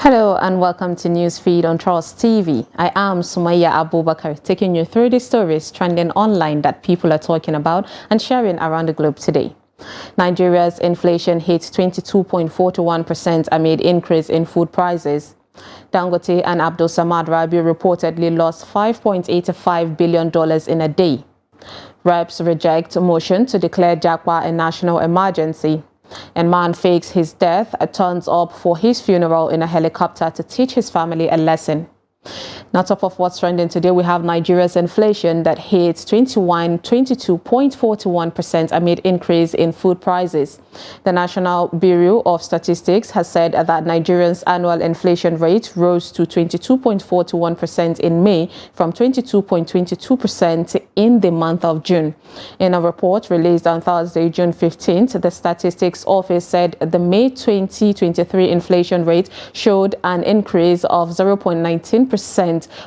Hello and welcome to Newsfeed on Trust TV. I am Sumaya Abubakar, taking you through the stories trending online that people are talking about and sharing around the globe today. Nigeria's inflation hit 22.41% amid increase in food prices. Dangote and Abdul Samad Rabiu reportedly lost $5.85 billion in a day. Reps reject motion to declare Japa a national emergency. And man fakes his death, turns up for his funeral in a helicopter to teach his family a lesson. Now, top of what's trending today, we have Nigeria's inflation that hits 22.41% amid increase in food prices. The National Bureau of Statistics has said that Nigeria's annual inflation rate rose to 22.41% in May from 22.22% in the month of June. In a report released on Thursday, June 15th, the Statistics Office said the May 2023 inflation rate showed an increase of 0.19%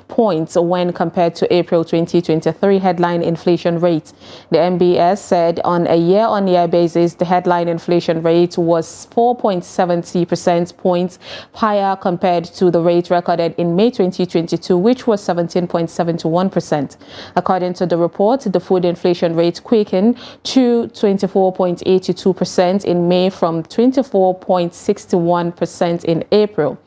points when compared to April 2023 headline inflation rate. The NBS said on a year-on-year basis, the headline inflation rate was 4.70% points higher compared to the rate recorded in May 2022, which was 17.71%. According to the report, the food inflation rate quickened to 24.82% in May from 24.61% in April.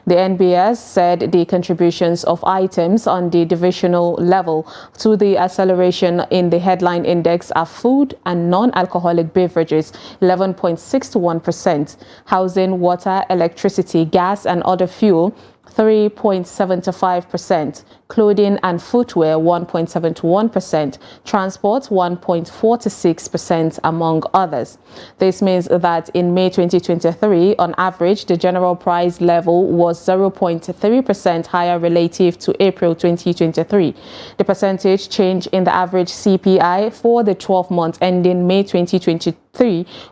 The NBS said the contributions of items on the divisional level to the acceleration in the headline index are food and non-alcoholic beverages, 11.61%, housing, water, electricity, gas and other fuel, 3.75%, clothing and footwear 1.71%, transport 1.46%, among others. This means that in May 2023, on average, the general price level was 0.3% higher relative to April 2023. The percentage change in the average CPI for the 12 months ending May 2023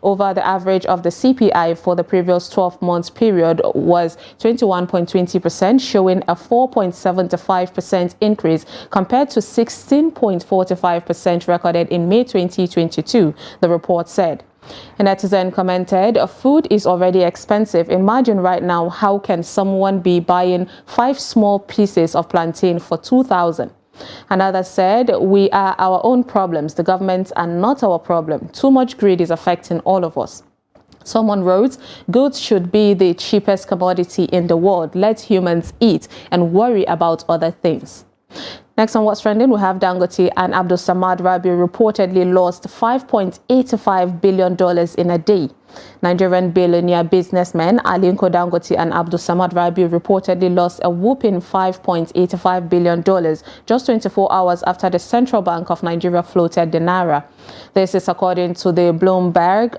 over the average of the CPI for the previous 12 months period was 21.20%, showing a 4.75% increase compared to 16.45% recorded in May 2022, the report said. A netizen commented, "Food is already expensive. Imagine right now, how can someone be buying 5 small pieces of plantain for 2,000? Another said, "We are our own problems. The governments are not our problem. Too much greed is affecting all of us." Someone wrote, "Goods should be the cheapest commodity in the world. Let humans eat and worry about other things." Next on what's trending, we have Dangote and Abdul Samad Rabiu reportedly lost $5.85 billion in a day. Nigerian billionaire businessmen Aliko Dangote and Abdul Samad Rabiu reportedly lost a whopping $5.85 billion just 24 hours after the Central Bank of Nigeria floated the naira. This is according to the Bloomberg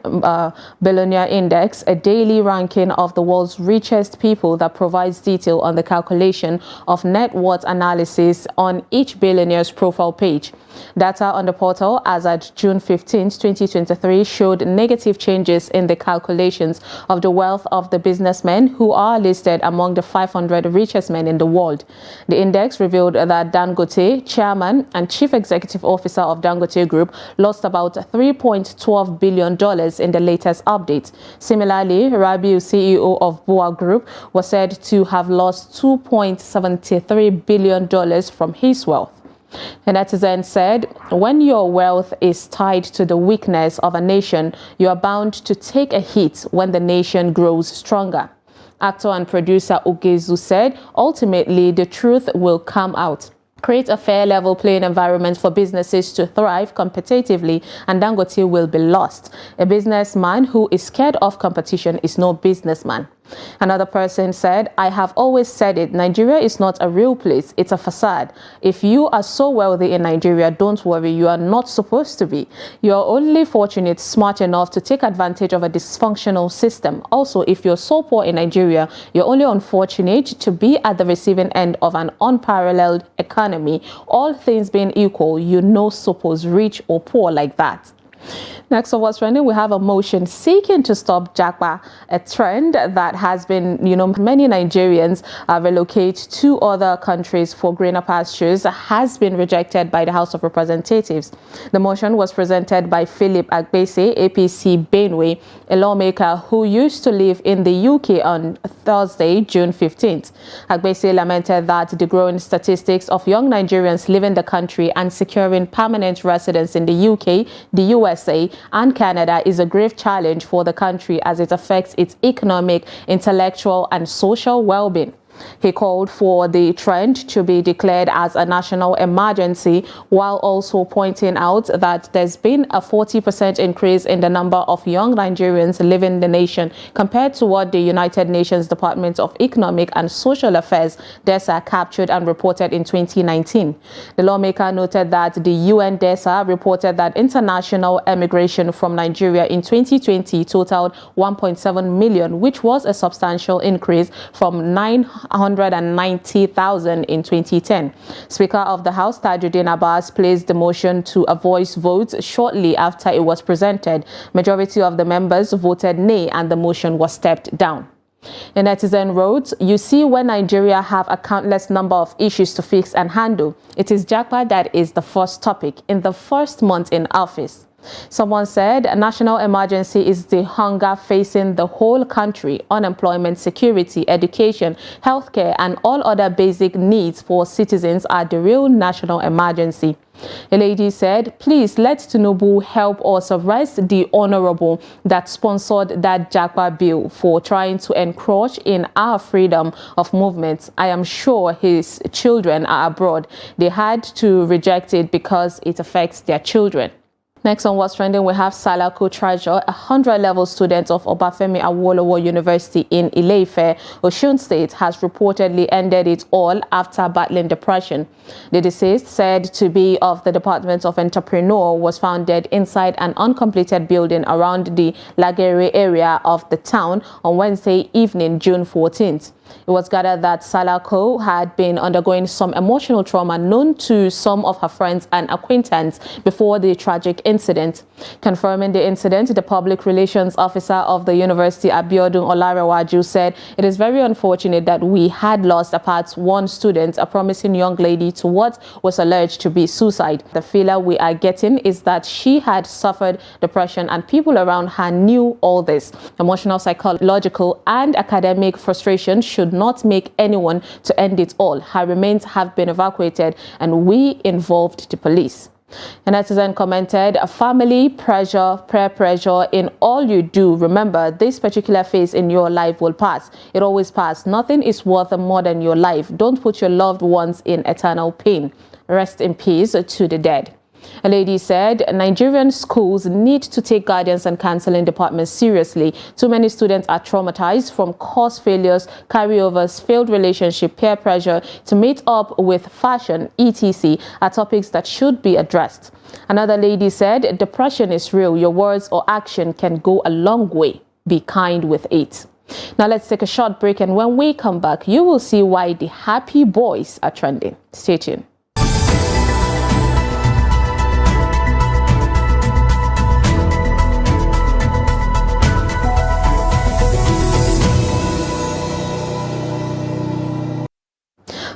Billionaire Index, a daily ranking of the world's richest people that provides detail on the calculation of net worth analysis on each billionaire's profile page. Data on the portal as at June 15, 2023 showed negative changes in the calculations of the wealth of the businessmen who are listed among the 500 richest men in the world. The index revealed that Dangote, chairman and chief executive officer of Dangote Group, lost about $3.12 billion in the latest update. Similarly, Rabiu, CEO of Boa Group, was said to have lost $2.73 billion from his wealth. A netizen said, "When your wealth is tied to the weakness of a nation, you are bound to take a hit when the nation grows stronger." Actor and producer Ugezu said, "Ultimately, the truth will come out. Create a fair level playing environment for businesses to thrive competitively and Dangote will be lost. A businessman who is scared of competition is no businessman." Another person said, "I have always said it, Nigeria is not a real place, it's a facade. If you are so wealthy in Nigeria, don't worry, you are not supposed to be. You are only fortunate, smart enough to take advantage of a dysfunctional system. Also, if you're so poor in Nigeria, you're only unfortunate to be at the receiving end of an unparalleled economy. All things being equal, you're not supposed rich or poor like that." Next on what's trending, we have a motion seeking to stop japa, a trend that has been, many Nigerians relocate to other countries for greener pastures, has been rejected by the House of Representatives. The motion was presented by Philip Agbese, APC Benue, a lawmaker who used to live in the UK, on Thursday, June 15th. Agbese lamented that the growing statistics of young Nigerians leaving the country and securing permanent residence in the UK, the USA, and Canada is a grave challenge for the country as it affects its economic, intellectual, and social well-being. He called for the trend to be declared as a national emergency, while also pointing out that there's been a 40% increase in the number of young Nigerians leaving the nation compared to what the United Nations Department of Economic and Social Affairs DESA captured and reported in 2019. The lawmaker noted that the UN DESA reported that international emigration from Nigeria in 2020 totaled 1.7 million, which was a substantial increase from 990,000 in 2010. Speaker of the House Tajuddin Abbas placed the motion to a voice vote shortly after it was presented. Majority of the members voted nay and the motion was stepped down. A netizen wrote, "You see, when Nigeria have a countless number of issues to fix and handle, it is japa that is the first topic in the first month in office." Someone said a national emergency is the hunger facing the whole country. Unemployment, security, education, healthcare, and all other basic needs for citizens are the real national emergency. A lady said, "Please let Tinubu help us arrest the honorable that sponsored that japa bill for trying to encroach in our freedom of movement. I am sure his children are abroad. They had to reject it because it affects their children." Next on what's trending, we have Salako Treasure, a 100-level student of Obafemi Awolowo University in Ile-Ife, Osun State, has reportedly ended it all after battling depression. The deceased, said to be of the Department of Entrepreneur, was found dead inside an uncompleted building around the Lagere area of the town on Wednesday evening, June 14th. It was gathered that Salako had been undergoing some emotional trauma known to some of her friends and acquaintances before the tragic incident. Confirming the incident, the public relations officer of the university, Abiodun Olarewaju, said, "It is very unfortunate that we had lost apart one student, a promising young lady, to what was alleged to be suicide. The feeler we are getting is that she had suffered depression and people around her knew all this. Emotional, psychological, and academic frustration should not make anyone to end it all. Her remains have been evacuated and we involved the police." A netizen commented, "Family pressure, peer pressure in all you do. Remember, this particular phase in your life will pass. It always passes. Nothing is worth more than your life. Don't put your loved ones in eternal pain. Rest in peace to the dead." A lady said, "Nigerian schools need to take guidance and counseling departments seriously. Too many students are traumatized from course failures, carryovers, failed relationship, peer pressure to meet up with fashion, etc. are topics that should be addressed." Another lady said, "Depression is real. Your words or action can go a long way. Be kind with it." Now let's take a short break, and when we come back, you will see why the happy boys are trending. Stay tuned.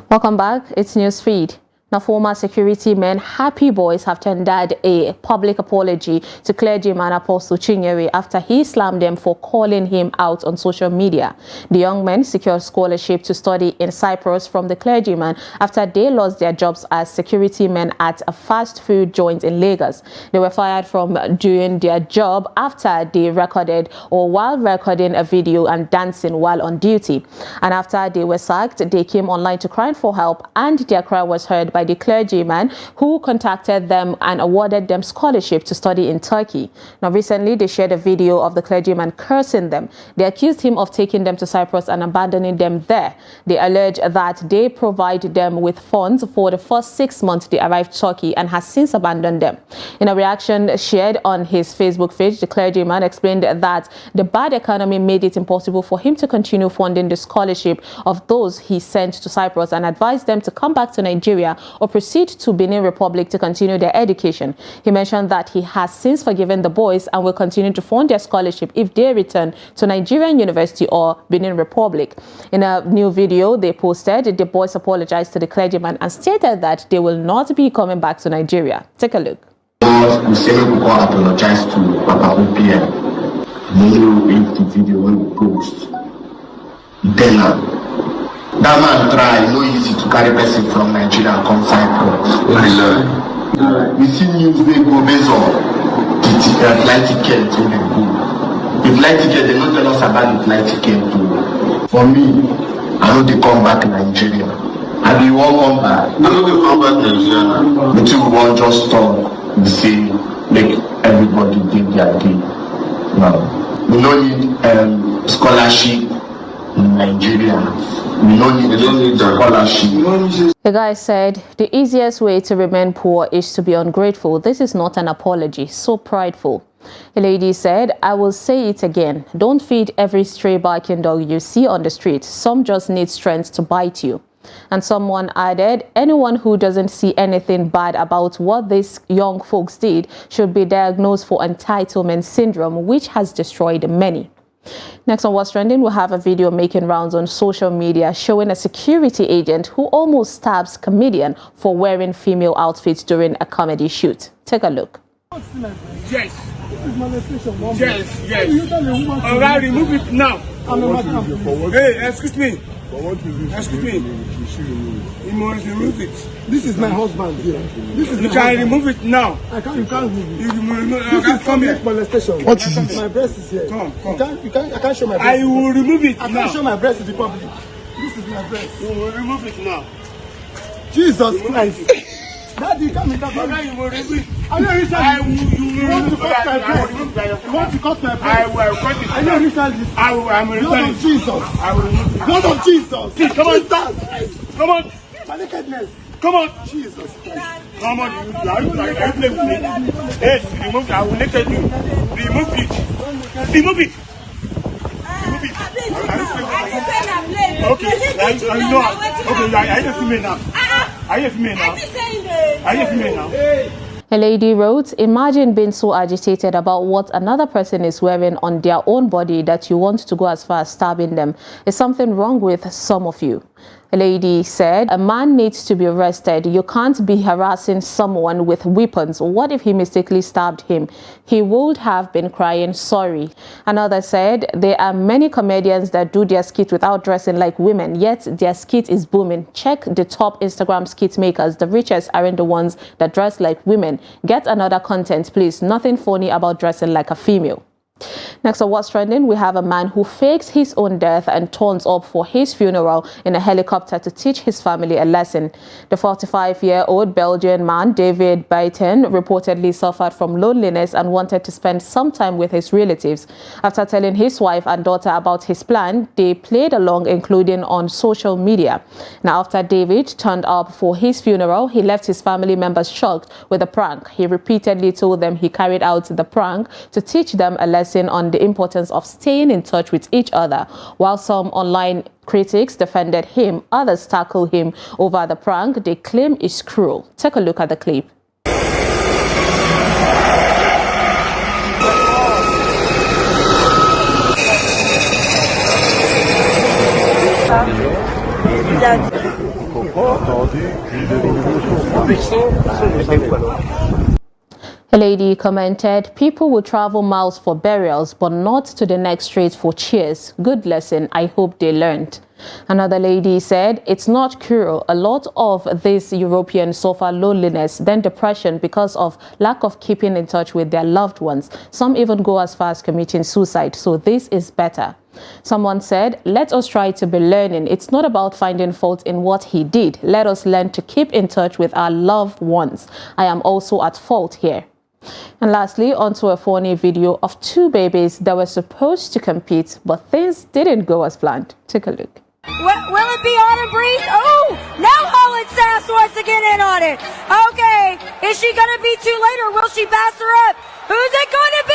Welcome back. It's Newsfeed. Now, former security men Happy Boys have tendered a public apology to clergyman Apostle Chinyere after he slammed them for calling him out on social media. The young men secured scholarship to study in Cyprus from the clergyman after they lost their jobs as security men at a fast food joint in Lagos. They were fired from doing their job after they recorded or while recording a video and dancing while on duty. And after they were sacked, they came online to cry for help, and their cry was heard by the clergyman who contacted them and awarded them scholarship to study in Turkey. Now, recently, they shared a video of the clergyman cursing them. They accused him of taking them to Cyprus and abandoning them there. They allege that they provide them with funds for the first 6 months they arrived in Turkey and has since abandoned them. In a reaction shared on his Facebook page, the clergyman explained that the bad economy made it impossible for him to continue funding the scholarship of those he sent to Cyprus and advised them to come back to Nigeria or proceed to Benin Republic to continue their education. He mentioned that he has since forgiven the boys and will continue to fund their scholarship if they return to Nigerian University or Benin Republic. In a new video they posted, the boys apologized to the clergyman and stated that they will not be coming back to Nigeria. Take a look. We say we go apologize to Papa OPM. If the video when we post, then that man try, no easy to carry person from Nigeria and come Cyprus. We see news they go based on the flight ticket when they go. The flight ticket, they don't tell us about the flight ticket too. For me, I know they come back to Nigeria. And we won't come back. I know they come back to Nigeria. But we won't just talk the same, make everybody think their day. We don't need scholarship in Nigeria. We don't need scholarship. The guy said, the easiest way to remain poor is to be ungrateful. This is not an apology. So prideful. A lady said, I will say it again. Don't feed every stray barking dog you see on the street. Some just need strength to bite you. And someone added, anyone who doesn't see anything bad about what these young folks did should be diagnosed for entitlement syndrome, which has destroyed many. Next on What's Trending, we'll have a video making rounds on social media showing a security agent who almost stabs comedian for wearing female outfits during a comedy shoot. Take a look. Yes. Yes. All right, remove it now. Hey, excuse me. Excuse me. You must remove it. This is my husband here. This is you can remove it now. You can't remove it. You remove it. This is public molestation. What is it? My breast is here. Come. I can't show my breast. I will remove it now. I can't show my breast to the public. This is my breast. You will remove it now. Jesus Christ. Daddy, come in. Okay, you will remove it. I know you want to cut my breast. You want to cut my breast. I will cut it. I know you said this. I'm Blood of Jesus. I will remove it. Blood of Jesus. Come on. Jesus. Come on. My nakedness. Come on. Jesus Christ. Come on. You play with me. Yes, remove it. I will naked you. Remove it. Remove it. Okay, I know. Okay, I just me now. I just me now. I just me now. A lady wrote, imagine being so agitated about what another person is wearing on their own body that you want to go as far as stabbing them. Is something wrong with some of you? A lady said, a man needs to be arrested. You can't be harassing someone with weapons. What if he mistakenly stabbed him? He would have been crying sorry. Another said, there are many comedians that do their skit without dressing like women, yet their skit is booming. Check the top Instagram skit makers. The richest aren't the ones that dress like women. Get another content, please. Nothing funny about dressing like a female. Next on What's Trending, we have a man who fakes his own death and turns up for his funeral in a helicopter to teach his family a lesson. The 45-year-old Belgian man, David Baiten, reportedly suffered from loneliness and wanted to spend some time with his relatives. After telling his wife and daughter about his plan, they played along, including on social media. Now, after David turned up for his funeral, he left his family members shocked with the prank. He repeatedly told them he carried out the prank to teach them a lesson on the importance of staying in touch with each other. While some online critics defended him, others tackled him over the prank they claim is cruel. Take a look at the clip. A lady commented, people will travel miles for burials, but not to the next street for cheers. Good lesson. I hope they learned. Another lady said, it's not cruel. A lot of these Europeans suffer loneliness, then depression because of lack of keeping in touch with their loved ones. Some even go as far as committing suicide. So this is better. Someone said, let us try to be learning. It's not about finding fault in what he did. Let us learn to keep in touch with our loved ones. I am also at fault here. And lastly, onto a funny video of two babies that were supposed to compete, but things didn't go as planned. Take a look. Will it be Autumn Breeze? Oh, now Holland Sass wants to get in on it. Okay, is she going to be too late or will she pass her up? Who's it going to be?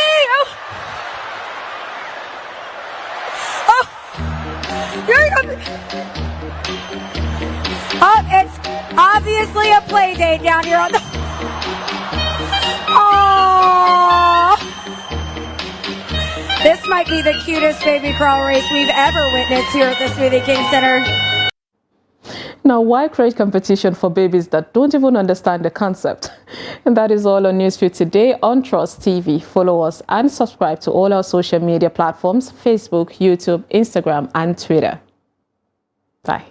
You're going to be... it's obvious. seriously a play date down here on the... Aww. This might be the cutest baby crawl race we've ever witnessed here at the Smoothie King Center. Now, why create competition for babies that don't even understand the concept? And that is all on Newsfeed today on Trust TV. Follow us and subscribe to all our social media platforms: Facebook, YouTube, Instagram, and Twitter. Bye.